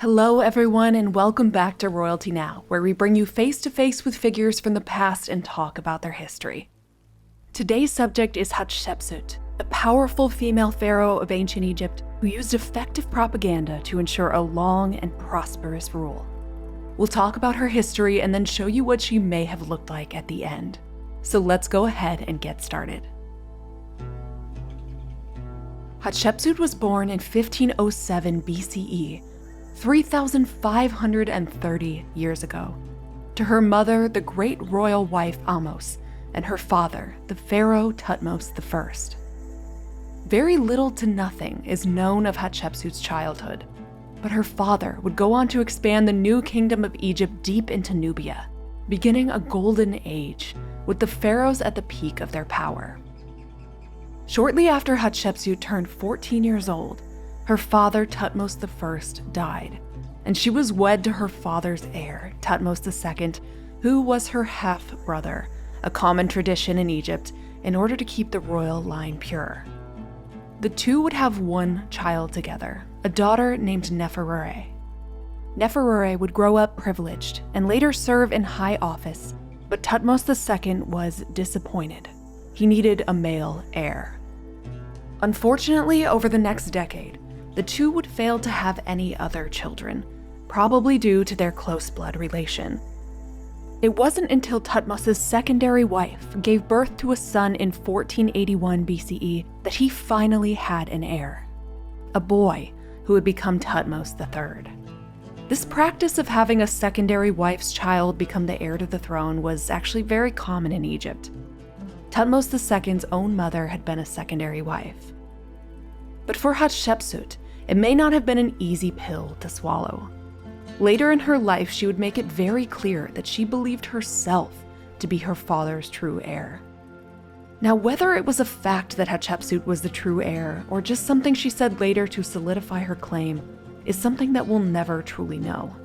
Hello everyone and welcome back to Royalty Now, where we bring you face to face with figures from the past and talk about their history. Today's subject is Hatshepsut, a powerful female pharaoh of ancient Egypt who used effective propaganda to ensure a long and prosperous rule. We'll talk about her history and then show you what she may have looked like at the end. So let's go ahead and get started. Hatshepsut was born in 1507 BCE, 3,530 years ago, to her mother, the great royal wife Ahmose, and her father, the pharaoh Thutmose I. Very little to nothing is known of Hatshepsut's childhood, but her father would go on to expand the new kingdom of Egypt deep into Nubia, beginning a golden age, with the pharaohs at the peak of their power. Shortly after Hatshepsut turned 14 years old, her father, Thutmose I, died, and she was wed to her father's heir, Thutmose II, who was her half-brother, a common tradition in Egypt in order to keep the royal line pure. The two would have one child together, a daughter named Neferure. Neferure would grow up privileged and later serve in high office, but Thutmose II was disappointed. He needed a male heir. Unfortunately, over the next decade, the two would fail to have any other children, probably due to their close blood relation. It wasn't until Thutmose's secondary wife gave birth to a son in 1481 BCE that he finally had an heir, a boy who would become Thutmose III. This practice of having a secondary wife's child become the heir to the throne was actually very common in Egypt. Thutmose II's own mother had been a secondary wife. But for Hatshepsut, it may not have been an easy pill to swallow. Later in her life, she would make it very clear that she believed herself to be her father's true heir. Now, whether it was a fact that Hatshepsut was the true heir, or just something she said later to solidify her claim, is something that we'll never truly know.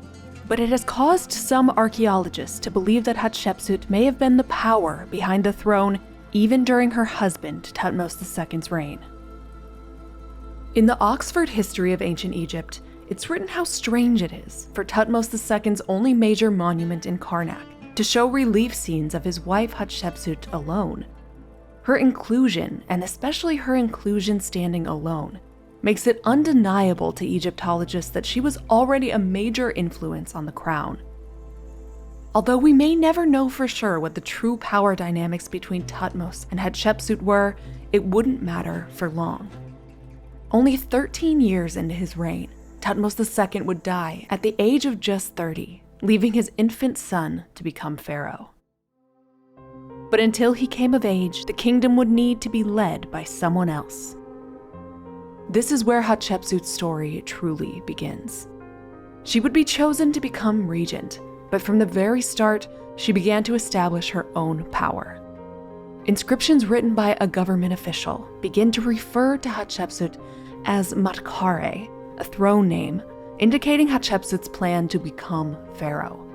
But it has caused some archaeologists to believe that Hatshepsut may have been the power behind the throne even during her husband Thutmose II's reign. In the Oxford History of Ancient Egypt, it's written how strange it is for Thutmose II's only major monument in Karnak to show relief scenes of his wife Hatshepsut alone. Her inclusion, and especially her inclusion standing alone, makes it undeniable to Egyptologists that she was already a major influence on the crown. Although we may never know for sure what the true power dynamics between Thutmose and Hatshepsut were, it wouldn't matter for long. Only 13 years into his reign, Thutmose II would die at the age of just 30, leaving his infant son to become pharaoh. But until he came of age, the kingdom would need to be led by someone else. This is where Hatshepsut's story truly begins. She would be chosen to become regent, but from the very start, she began to establish her own power. Inscriptions written by a government official begin to refer to Hatshepsut as Matkare, a throne name, indicating Hatshepsut's plan to become pharaoh.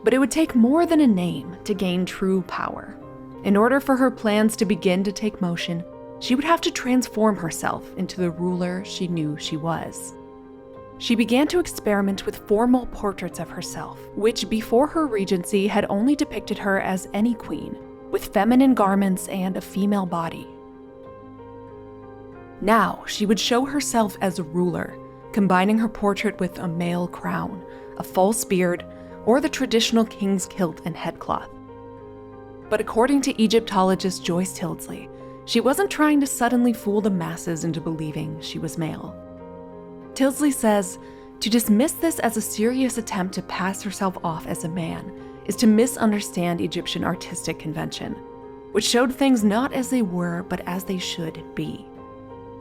But it would take more than a name to gain true power. In order for her plans to begin to take motion, she would have to transform herself into the ruler she knew she was. She began to experiment with formal portraits of herself, which before her regency had only depicted her as any queen, with feminine garments and a female body. Now, she would show herself as a ruler, combining her portrait with a male crown, a false beard, or the traditional king's kilt and headcloth. But according to Egyptologist Joyce Tildesley, she wasn't trying to suddenly fool the masses into believing she was male. Tildesley says, to dismiss this as a serious attempt to pass herself off as a man is to misunderstand Egyptian artistic convention, which showed things not as they were but as they should be.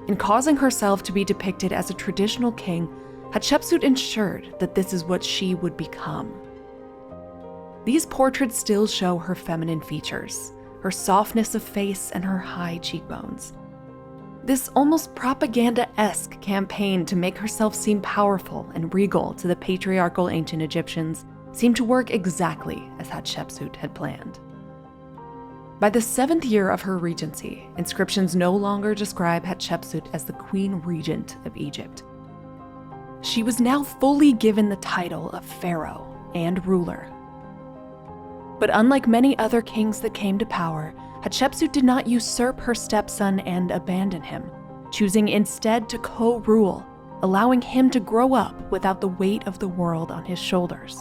In causing herself to be depicted as a traditional king, Hatshepsut ensured that this is what she would become. These portraits still show her feminine features, her softness of face, and her high cheekbones. This almost propaganda-esque campaign to make herself seem powerful and regal to the patriarchal ancient Egyptians seemed to work exactly as Hatshepsut had planned. By the 7th year of her regency, inscriptions no longer describe Hatshepsut as the queen regent of Egypt. she was now fully given the title of pharaoh and ruler. But unlike many other kings that came to power, Hatshepsut did not usurp her stepson and abandon him, choosing instead to co-rule, allowing him to grow up without the weight of the world on his shoulders.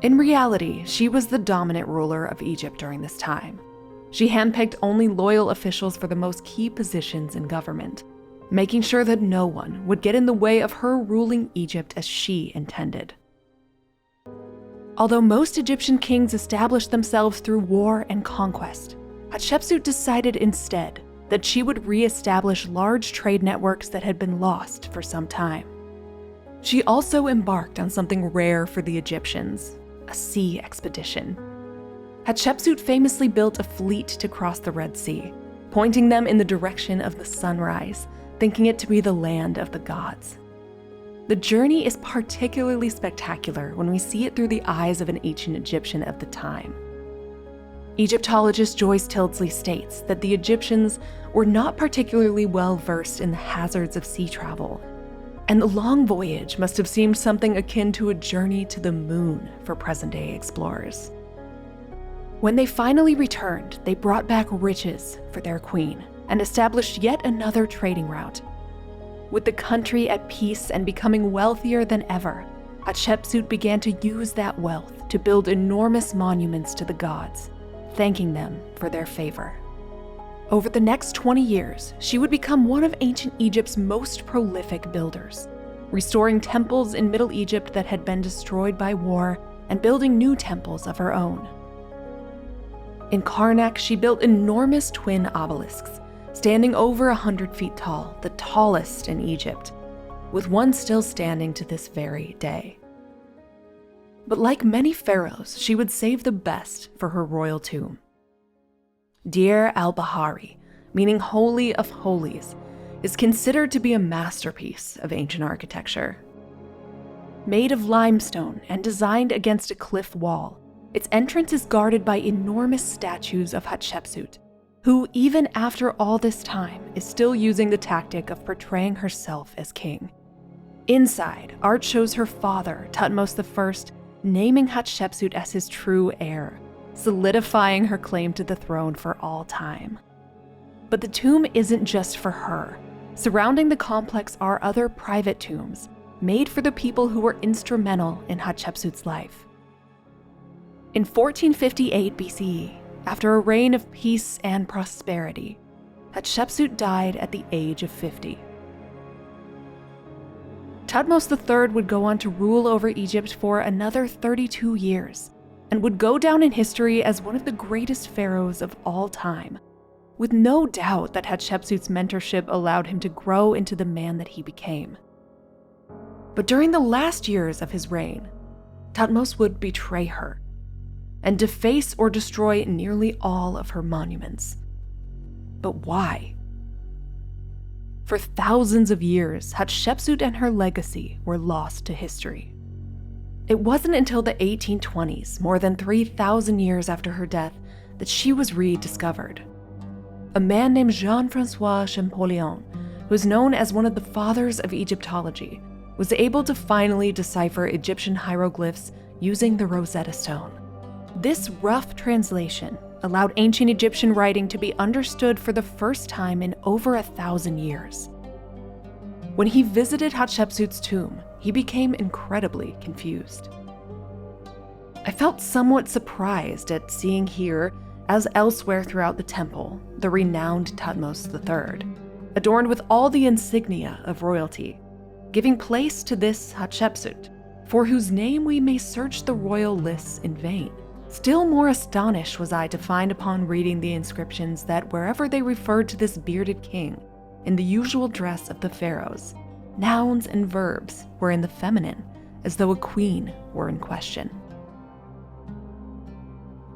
In reality, she was the dominant ruler of Egypt during this time. She handpicked only loyal officials for the most key positions in government, making sure that no one would get in the way of her ruling Egypt as she intended. Although most Egyptian kings established themselves through war and conquest, Hatshepsut decided instead that she would re-establish large trade networks that had been lost for some time. She also embarked on something rare for the Egyptians, a sea expedition. Hatshepsut famously built a fleet to cross the Red Sea, pointing them in the direction of the sunrise, thinking it to be the land of the gods. The journey is particularly spectacular when we see it through the eyes of an ancient Egyptian of the time. Egyptologist Joyce Tildesley states that the Egyptians were not particularly well versed in the hazards of sea travel, and the long voyage must have seemed something akin to a journey to the moon for present-day explorers. When they finally returned, they brought back riches for their queen and established yet another trading route. With the country at peace and becoming wealthier than ever, Hatshepsut began to use that wealth to build enormous monuments to the gods, thanking them for their favor. Over the next 20 years, she would become one of ancient Egypt's most prolific builders, restoring temples in Middle Egypt that had been destroyed by war and building new temples of her own. In Karnak, she built enormous twin obelisks, standing over 100 feet tall, the tallest in Egypt, with one still standing to this very day. But like many pharaohs, she would save the best for her royal tomb. Deir al-Bahari, meaning Holy of Holies, is considered to be a masterpiece of ancient architecture. Made of limestone and designed against a cliff wall, its entrance is guarded by enormous statues of Hatshepsut, who, even after all this time, is still using the tactic of portraying herself as king. Inside, art shows her father, Thutmose I, naming Hatshepsut as his true heir, solidifying her claim to the throne for all time. But the tomb isn't just for her. Surrounding the complex are other private tombs, made for the people who were instrumental in Hatshepsut's life. In 1458 BCE, after a reign of peace and prosperity, Hatshepsut died at the age of 50. Thutmose III would go on to rule over Egypt for another 32 years, and would go down in history as one of the greatest pharaohs of all time, with no doubt that Hatshepsut's mentorship allowed him to grow into the man that he became. But during the last years of his reign, Thutmose would betray her, and deface or destroy nearly all of her monuments. But why? For thousands of years, Hatshepsut and her legacy were lost to history. It wasn't until the 1820s, more than 3,000 years after her death, that she was rediscovered. A man named Jean-François Champollion, who is known as one of the fathers of Egyptology, was able to finally decipher Egyptian hieroglyphs using the Rosetta Stone. This rough translation allowed ancient Egyptian writing to be understood for the first time in over 1,000 years. When he visited Hatshepsut's tomb, he became incredibly confused. I felt somewhat surprised at seeing here, as elsewhere throughout the temple, the renowned Thutmose III, adorned with all the insignia of royalty, giving place to this Hatshepsut, for whose name we may search the royal lists in vain. Still more astonished was I to find upon reading the inscriptions that wherever they referred to this bearded king, in the usual dress of the pharaohs, nouns and verbs were in the feminine, as though a queen were in question.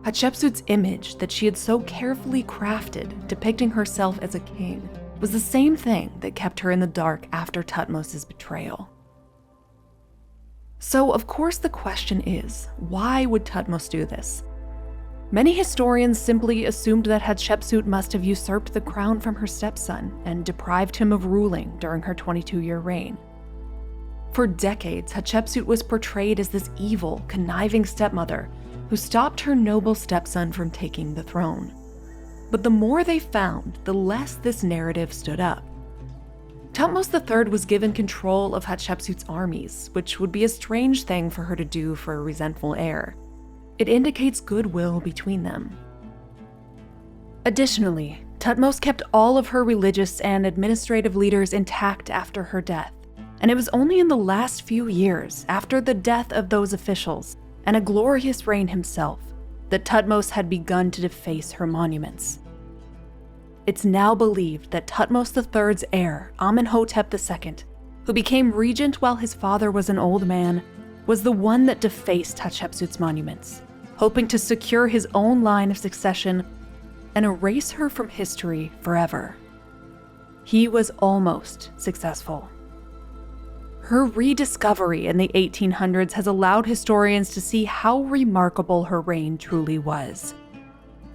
Hatshepsut's image that she had so carefully crafted, depicting herself as a king, was the same thing that kept her in the dark after Thutmose's betrayal. So, of course, the question is, why would Thutmose do this? Many historians simply assumed that Hatshepsut must have usurped the crown from her stepson and deprived him of ruling during her 22-year reign. For decades, Hatshepsut was portrayed as this evil, conniving stepmother who stopped her noble stepson from taking the throne. But the more they found, the less this narrative stood up. Thutmose III was given control of Hatshepsut's armies, which would be a strange thing for her to do for a resentful heir. It indicates goodwill between them. Additionally, Thutmose kept all of her religious and administrative leaders intact after her death, and it was only in the last few years, after the death of those officials and a glorious reign himself, that Thutmose had begun to deface her monuments. It's now believed that Thutmose III's heir, Amenhotep II, who became regent while his father was an old man, was the one that defaced Hatshepsut's monuments, hoping to secure his own line of succession and erase her from history forever. He was almost successful. Her rediscovery in the 1800s has allowed historians to see how remarkable her reign truly was.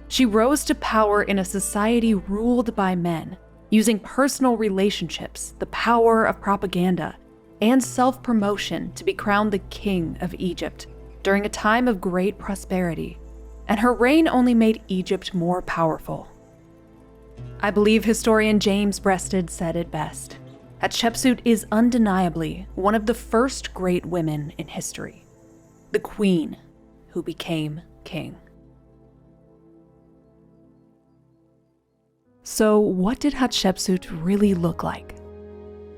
She rose to power in a society ruled by men, using personal relationships, the power of propaganda, and self-promotion to be crowned the king of Egypt during a time of great prosperity, and her reign only made Egypt more powerful. I believe historian James Breasted said it best. Hatshepsut is undeniably one of the first great women in history, the queen who became king. So what did Hatshepsut really look like?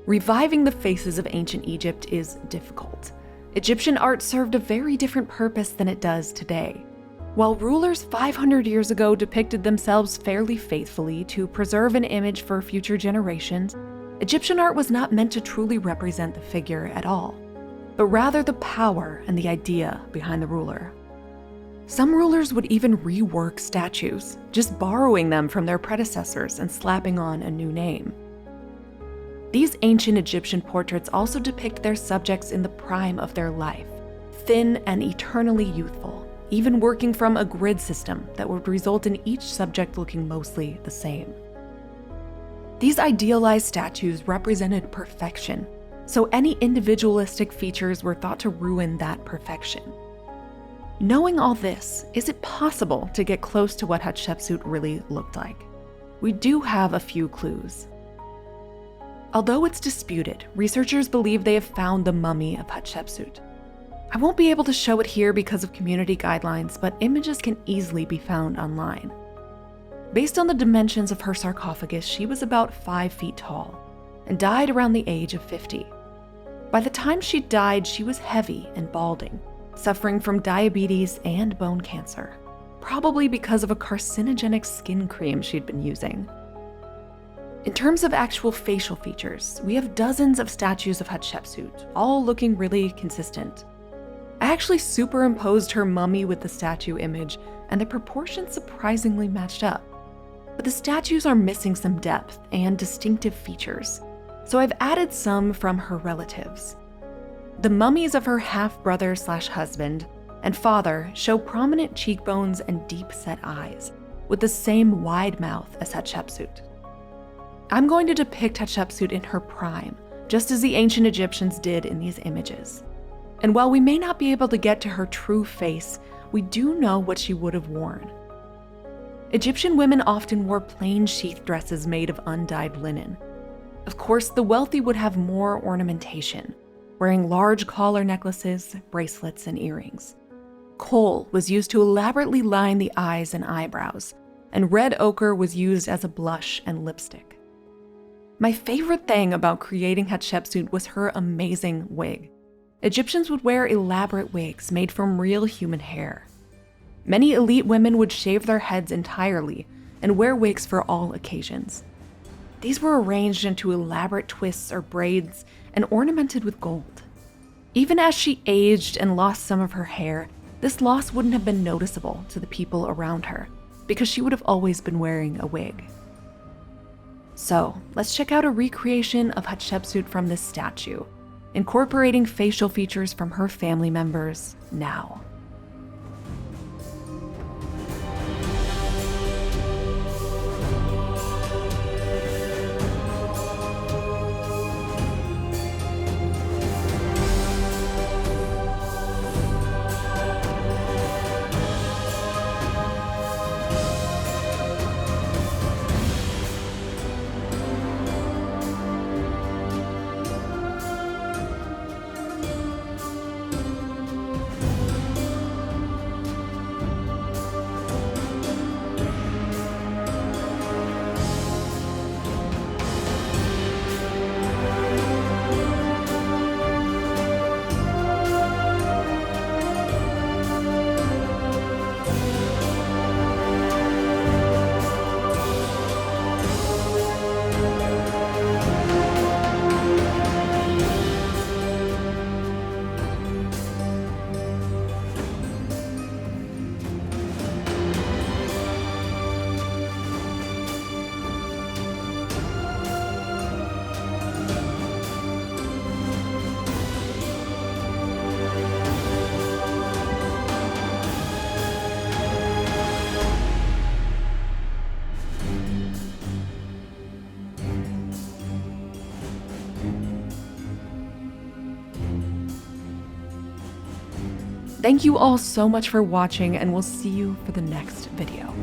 Reviving the faces of ancient Egypt is difficult. Egyptian art served a very different purpose than it does today. While rulers 500 years ago depicted themselves fairly faithfully to preserve an image for future generations, Egyptian art was not meant to truly represent the figure at all, but rather the power and the idea behind the ruler. Some rulers would even rework statues, just borrowing them from their predecessors and slapping on a new name. These ancient Egyptian portraits also depict their subjects in the prime of their life, thin and eternally youthful, even working from a grid system that would result in each subject looking mostly the same. These idealized statues represented perfection, so any individualistic features were thought to ruin that perfection. Knowing all this, is it possible to get close to what Hatshepsut really looked like? We do have a few clues. Although it's disputed, researchers believe they have found the mummy of Hatshepsut. I won't be able to show it here because of community guidelines, but images can easily be found online. Based on the dimensions of her sarcophagus, she was about 5 feet tall and died around the age of 50. By the time she died, she was heavy and balding, suffering from diabetes and bone cancer, probably because of a carcinogenic skin cream she'd been using. In terms of actual facial features, we have dozens of statues of Hatshepsut, all looking really consistent. I actually superimposed her mummy with the statue image, and the proportions surprisingly matched up. But the statues are missing some depth and distinctive features, so I've added some from her relatives. The mummies of her half-brother/husband and father show prominent cheekbones and deep-set eyes, with the same wide mouth as Hatshepsut. I'm going to depict Hatshepsut in her prime, just as the ancient Egyptians did in these images. And while we may not be able to get to her true face, we do know what she would have worn. Egyptian women often wore plain sheath dresses made of undyed linen. Of course, the wealthy would have more ornamentation, wearing large collar necklaces, bracelets, and earrings. Kohl was used to elaborately line the eyes and eyebrows, and red ochre was used as a blush and lipstick. My favorite thing about creating Hatshepsut was her amazing wig. Egyptians would wear elaborate wigs made from real human hair. Many elite women would shave their heads entirely and wear wigs for all occasions. These were arranged into elaborate twists or braids and ornamented with gold. Even as she aged and lost some of her hair, this loss wouldn't have been noticeable to the people around her because she would have always been wearing a wig. So, let's check out a recreation of Hatshepsut from this statue, incorporating facial features from her family members now. Thank you all so much for watching, and we'll see you for the next video.